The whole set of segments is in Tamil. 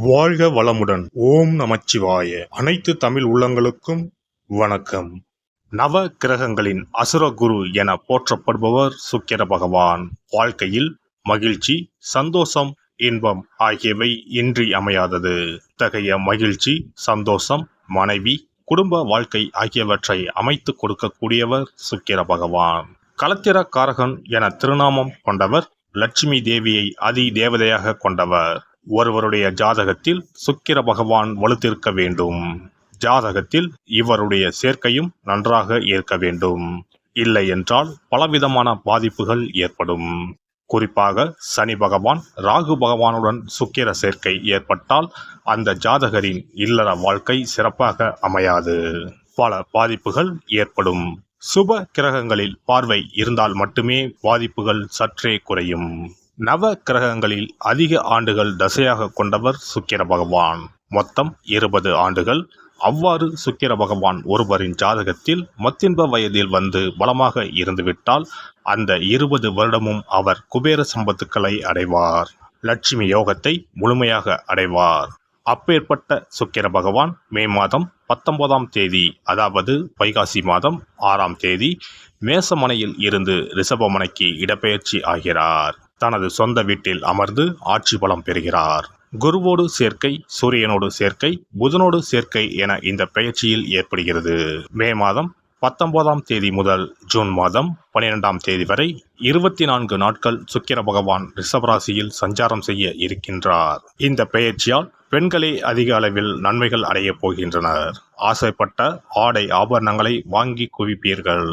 வாழ்க வளமுடன். ஓம் நமச்சிவாய. அனைத்து தமிழ் உள்ளங்களுக்கும் வணக்கம். நவ கிரகங்களின் அசுர குரு என போற்றப்படுபவர் சுக்கிர பகவான். வாழ்க்கையில் மகிழ்ச்சி, சந்தோஷம், இன்பம் ஆகியவை இன்றி அமையாதது. இத்தகைய மகிழ்ச்சி, சந்தோஷம், மனைவி, குடும்ப வாழ்க்கை ஆகியவற்றை அமைத்து கொடுக்கக்கூடியவர் சுக்கிர பகவான். களத்திர காரகன் என திருநாமம் கொண்டவர். லட்சுமி தேவியை அதி தேவதையாக கொண்டவர். ஒருவருடைய ஜாதகத்தில் சுக்கிர பகவான் வலுத்திருக்க வேண்டும். ஜாதகத்தில் இவருடைய சேர்க்கையும் நன்றாக இருக்க வேண்டும். இல்லை என்றால் பலவிதமான பாதிப்புகள் ஏற்படும். குறிப்பாக சனி பகவான், ராகு பகவானுடன் சுக்கிர சேர்க்கை ஏற்பட்டால் அந்த ஜாதகரின் இல்லற வாழ்க்கை சிறப்பாக அமையாது. பல பாதிப்புகள் ஏற்படும். சுப கிரகங்களில் பார்வை இருந்தால் மட்டுமே பாதிப்புகள் சற்றே குறையும். நவ கிரகங்களில் அதிக ஆண்டுகள் தசையாக கொண்டவர் சுக்கிர பகவான். மொத்தம் 20 ஆண்டுகள். அவ்வாறு சுக்கிர பகவான் ஒருவரின் ஜாதகத்தில் மத்தின்ப வயதில் வந்து பலமாக இருந்துவிட்டால் அந்த 20 வருடமும் அவர் குபேர சம்பத்துக்களை அடைவார். லட்சுமி யோகத்தை முழுமையாக அடைவார். அப்பேற்பட்ட சுக்கிர பகவான் மே மாதம் 19ஆம் தேதி, அதாவது வைகாசி மாதம் 6ஆம் தேதி மேசமனையில் இருந்து ரிஷபமனைக்கு இடப்பெயர்ச்சி ஆகிறார். தனது சொந்த வீட்டில் அமர்ந்து ஆட்சி பலம் பெறுகிறார். குருவோடு சேர்க்கை, சூரியனோடு சேர்க்கை, புதனோடு சேர்க்கை என இந்த பெயர்ச்சியில் ஏற்படுகிறது. மே மாதம் 19ஆம் தேதி முதல் ஜூன் மாதம் 12ஆம் தேதி வரை 24 நாட்கள் சுக்கிர பகவான் ரிஷபராசியில் சஞ்சாரம் செய்ய இருக்கின்றார். இந்த பெயர்ச்சியால் பெண்களே அதிக அளவில் நன்மைகள் அடையப் போகின்றனர். ஆசைப்பட்ட ஆடை ஆபரணங்களை வாங்கி குவிப்பீர்கள்.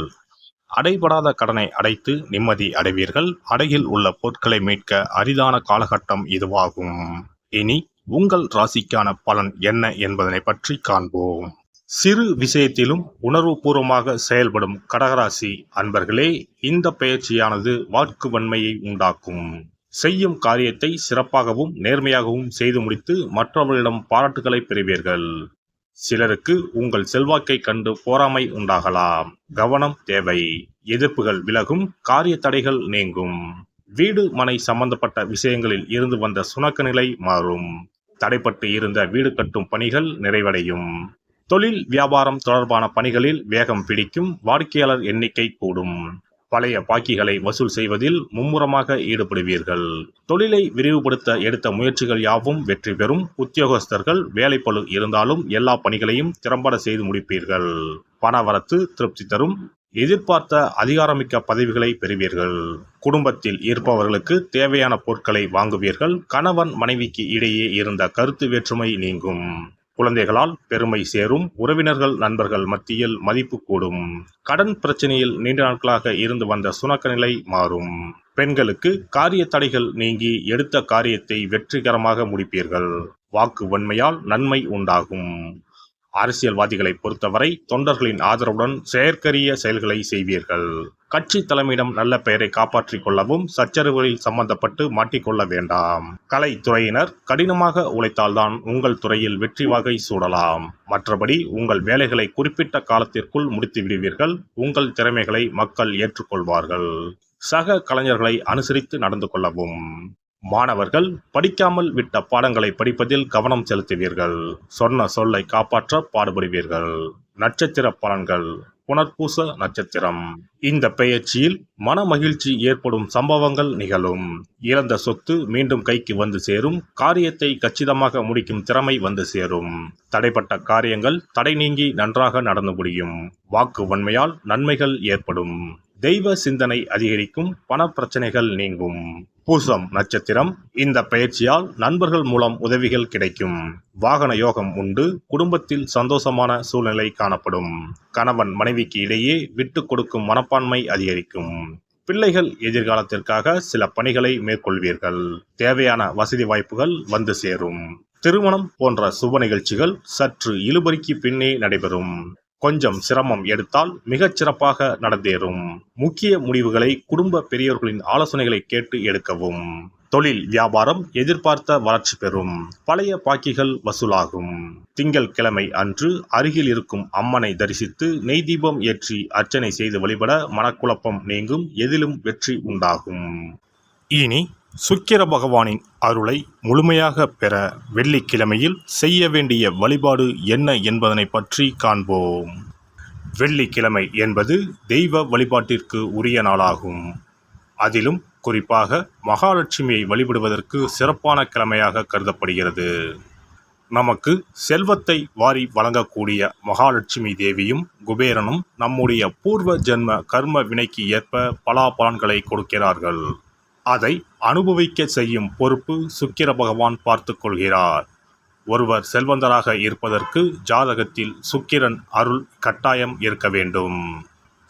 அடைபடாத கடனை அடைத்து நிம்மதி அடைவீர்கள். அடையில் உள்ள பொருட்களை மீட்க அரிதான காலகட்டம் இதுவாகும். இனி உங்கள் ராசிக்கான பலன் என்ன என்பதனை பற்றி காண்போம். சிறு விஷயத்திலும் உணர்வுபூர்வமாக செயல்படும் கடகராசி அன்பர்களே, இந்த பெயர்ச்சியானது வாக்கு வன்மையை உண்டாக்கும். செய்யும் காரியத்தை சிறப்பாகவும் நேர்மையாகவும் செய்து முடித்து மற்றவர்களிடம் பாராட்டுகளை பெறுவீர்கள். சிலருக்கு உங்கள் செல்வாக்கை கண்டு பொறாமை உண்டாகலாம். கவனம் தேவை. எதிர்ப்புகள் விலகும். காரிய தடைகள் நீங்கும். வீடு மனை சம்பந்தப்பட்ட விஷயங்களில் இருந்து வந்த சுணக்க நிலை மாறும். தடைப்பட்டு இருந்த வீடு கட்டும் பணிகள் நிறைவடையும். தொழில் வியாபாரம் தொடர்பான பணிகளில் வேகம் பிடிக்கும். வாடிக்கையாளர் எண்ணிக்கை கூடும். பழைய பாக்கிகளை வசூல் செய்வதில் மும்முரமாக ஈடுபடுவீர்கள். தொழிலை விரிவுபடுத்த எடுத்த முயற்சிகள் யாவும் வெற்றி பெறும். உத்தியோகஸ்தர்கள் வேலைப்பளு இருந்தாலும் எல்லா பணிகளையும் திறம்பட செய்து முடிப்பீர்கள். பணவரத்து திருப்தி தரும். எதிர்பார்த்த அதிகாரமிக்க பதவிகளை பெறுவீர்கள். குடும்பத்தில் இருப்பவர்களுக்கு தேவையான பொருட்களை வாங்குவீர்கள். கணவன் மனைவிக்கு இடையே இருந்த கருத்து வேற்றுமை நீங்கும். குழந்தைகளால் பெருமை சேரும். உறவினர்கள் நண்பர்கள் மத்தியில் மதிப்பு கூடும். கடன் பிரச்சனையில் நீண்ட நாட்களாக இருந்து வந்த சுணக்க நிலை மாறும். பெண்களுக்கு காரிய தடைகள் நீங்கி எடுத்த காரியத்தை வெற்றிகரமாக முடிப்பீர்கள். வாக்கு வன்மையால் நன்மை உண்டாகும். அரசியல்வாதிகளை பொறுத்தவரை தொண்டர்களின் ஆதரவுடன் செயற்கரிய செயல்களை செய்வீர்கள். கட்சி தலைமையிடம் நல்ல பெயரை காப்பாற்றிக் கொள்ளவும் சச்சரவுகளில் சம்பந்தப்பட்டு மாட்டிக்கொள்ள வேண்டாம். கலைத்துறையினர் கடினமாக உழைத்தால்தான் உங்கள் துறையில் வெற்றி வாகை சூடலாம். மற்றபடி உங்கள் வேலைகளை குறிப்பிட்ட காலத்திற்குள் முடித்து விடுவீர்கள். உங்கள் திறமைகளை மக்கள் ஏற்றுக்கொள்வார்கள். சக கலைஞர்களை அனுசரித்து நடந்து கொள்ளவும். மாணவர்கள் படிக்காமல் விட்ட பாடங்களை படிப்பதில் கவனம் செலுத்துவீர்கள். சொன்ன சொல்லை காப்பாற்ற பாடுபடுவீர்கள். நட்சத்திர பலன்கள். புனர்பூச நட்சத்திரம். இந்த பெயர்ச்சியில் மன மகிழ்ச்சி ஏற்படும் சம்பவங்கள் நிகழும். இழந்த சொத்து மீண்டும் கைக்கு வந்து சேரும். காரியத்தை கச்சிதமாக முடிக்கும் திறமை வந்து சேரும். தடைப்பட்ட காரியங்கள் தடை நீங்கி நன்றாக நடந்து முடியும். வாக்கு வன்மையால் நன்மைகள் ஏற்படும். தெய்வ சிந்தனை அதிகரிக்கும். பண பிரச்சனைகள் நீங்கும். பூசம் நட்சத்திரம். இந்த பெயர்ச்சியால் நண்பர்கள் மூலம் உதவிகள் கிடைக்கும். வாகன யோகம் உண்டு. குடும்பத்தில் சந்தோஷமான சூழ்நிலை காணப்படும். கணவன் மனைவிக்கு இடையே விட்டு கொடுக்கும் மனப்பான்மை அதிகரிக்கும். பிள்ளைகள் எதிர்காலத்திற்காக சில பணிகளை மேற்கொள்வீர்கள். தேவையான வசதி வாய்ப்புகள் வந்து சேரும். திருமணம் போன்ற சுப நிகழ்ச்சிகள் சற்று இழுபறிக்கு பின்னே நடைபெறும். கொஞ்சம் சிரமம் எடுத்தால் மிகச் சிறப்பாக நடந்தேறும். முக்கிய முடிவுகளை குடும்ப பெரியோர்களின் ஆலோசனைகளை கேட்டு எடுக்கவும். தொழில் வியாபாரம் எதிர்பார்த்த வளர்ச்சி பெறும். பழைய பாக்கிகள் வசூலாகும். திங்கட்கிழமை அன்று அருகில் இருக்கும் அம்மனை தரிசித்து நெய் தீபம் ஏற்றி அர்ச்சனை செய்து வழிபட மனக்குழப்பம் நீங்கும். எதிலும் வெற்றி உண்டாகும். இனி சுக்கிர பகவானின் அருளை முழுமையாக பெற வெள்ளிக்கிழமையில் செய்ய வேண்டிய வழிபாடு என்ன என்பதனை பற்றி காண்போம். வெள்ளிக்கிழமை என்பது தெய்வ வழிபாட்டிற்கு உரிய நாளாகும். அதிலும் குறிப்பாக மகாலட்சுமியை வழிபடுவதற்கு சிறப்பான கிழமையாக கருதப்படுகிறது. நமக்கு செல்வத்தை வாரி வழங்கக்கூடிய மகாலட்சுமி தேவியும் குபேரனும் நம்முடைய பூர்வ ஜென்ம கர்ம வினைக்கு ஏற்ப பலாபலன்களை கொடுக்கிறார்கள். அதை அனுபவிக்க செய்யும் பொறுப்பு சுக்கிர பகவான் பார்த்து கொள்கிறார். ஒருவர் செல்வந்தராக இருப்பதற்கு ஜாதகத்தில் சுக்கிரன் அருள் கட்டாயம் இருக்க வேண்டும்.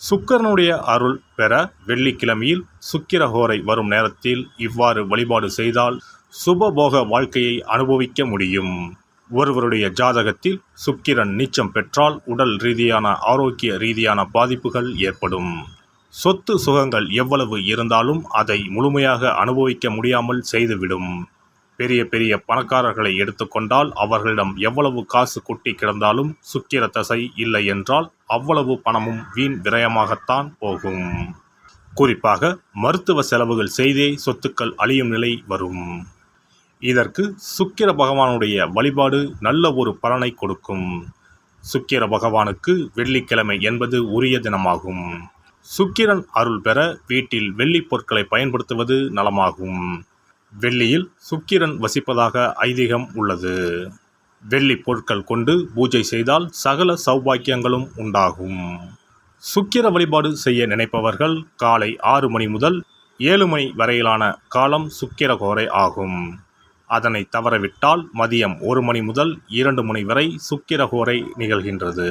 சுக்கிரனுடைய அருள் பெற வெள்ளிக்கிழமையில் சுக்கிரஹோரை வரும் நேரத்தில் இவ்வாறு வழிபாடு செய்தால் சுபபோக வாழ்க்கையை அனுபவிக்க முடியும். ஒருவருடைய ஜாதகத்தில் சுக்கிரன் நீச்சம் பெற்றால் உடல் ரீதியான ஆரோக்கிய ரீதியான பாதிப்புகள் ஏற்படும். சொத்து சுகங்கள் எவ்வளவு இருந்தாலும் அதை முழுமையாக அனுபவிக்க முடியாமல் செய்துவிடும். பெரிய பெரிய பணக்காரர்களை எடுத்துக்கொண்டால் அவர்களிடம் எவ்வளவு காசு கொட்டி கிடந்தாலும் சுக்கிர தசை இல்லை என்றால் அவ்வளவு பணமும் வீண் விரயமாகத்தான் போகும். குறிப்பாக மருத்துவ செலவுகள் செய்தே சொத்துக்கள் அழியும் நிலை வரும். இதற்கு சுக்கிர பகவானுடைய வழிபாடு நல்ல ஒரு பலனை கொடுக்கும். சுக்கிர பகவானுக்கு வெள்ளிக்கிழமை என்பது உரிய தினமாகும். சுக்கிரன் அருள் பெற வீட்டில் வெள்ளி பொருட்களை பயன்படுத்துவது நலமாகும். வெள்ளியில் சுக்கிரன் வசிப்பதாக ஐதீகம் உள்ளது. வெள்ளி பொருட்கள் கொண்டு பூஜை செய்தால் சகல சௌபாக்கியங்களும் உண்டாகும். சுக்கிர வழிபாடு செய்ய நினைப்பவர்கள் காலை 6 மணி முதல் 7 மணி வரையிலான காலம் சுக்கிரஹோரை ஆகும். அதனை தவறவிட்டால் மதியம் 1 மணி முதல் 2 மணி வரை சுக்கிரஹோரை நிகழ்கின்றது.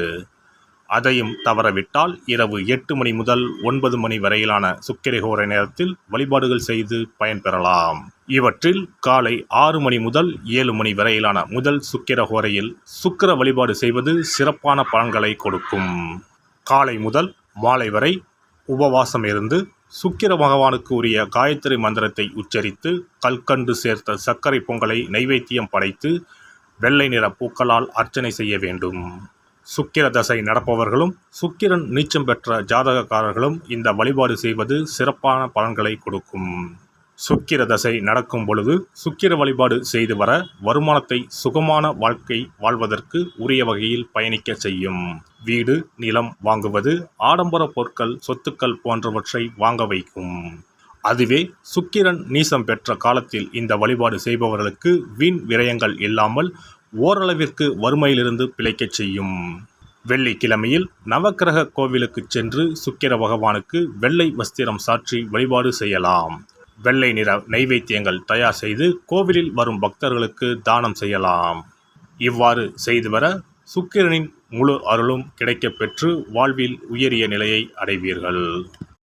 அதையும் தவறவிட்டால் இரவு 8 மணி முதல் 9 மணி வரையிலான சுக்கிரஹோரை நேரத்தில் வழிபாடுகள் செய்து பயன்பெறலாம். இவற்றில் காலை 6 மணி முதல் 7 மணி வரையிலான முதல் சுக்கிரஹோரையில் சுக்கிர வழிபாடு செய்வது சிறப்பான பலன்களை கொடுக்கும். காலை முதல் மாலை வரை உபவாசம் இருந்து சுக்கிர பகவானுக்கு உரிய காயத்ரி மந்திரத்தை உச்சரித்து கல்கண்டு சேர்த்த சர்க்கரை பொங்கலை நைவேத்தியம் படைத்து வெள்ளை நிற பூக்களால் அர்ச்சனை செய்ய வேண்டும். சுக்கிர தசை நடப்பவர்களும் சுக்கிரன் நீச்சம் பெற்ற ஜாதகக்காரர்களும் இந்த வழிபாடு செய்வது சிறப்பான பலன்களை கொடுக்கும். சுக்கிர தசை நடக்கும் பொழுது சுக்கிர வழிபாடு செய்து வர வருமானத்தை சுகமான வாழ்க்கை வாழ்வதற்கு உரிய வகையில் பயணிக்க செய்யும். வீடு நிலம் வாங்குவது, ஆடம்பர பொருட்கள் சொத்துக்கள் போன்றவற்றை வாங்க வைக்கும். அதுவே சுக்கிரன் நீசம் பெற்ற காலத்தில் இந்த வழிபாடு செய்பவர்களுக்கு வீண் விரயங்கள் இல்லாமல் ஓரளவிற்கு வறுமையிலிருந்து பிழைக்கச் செய்யும். வெள்ளிக்கிழமையில் நவக்கிரக கோவிலுக்கு சென்று சுக்கிர பகவானுக்கு வெள்ளை வஸ்திரம் சாற்றி வழிபாடு செய்யலாம். வெள்ளை நிற நைவேத்தியங்கள் தயார் செய்து கோவிலில் வரும் பக்தர்களுக்கு தானம் செய்யலாம். இவ்வாறு செய்து வர சுக்கிரனின் முழு அருளும் கிடைக்கப் பெற்று வாழ்வில் உயரிய நிலையை அடைவீர்கள்.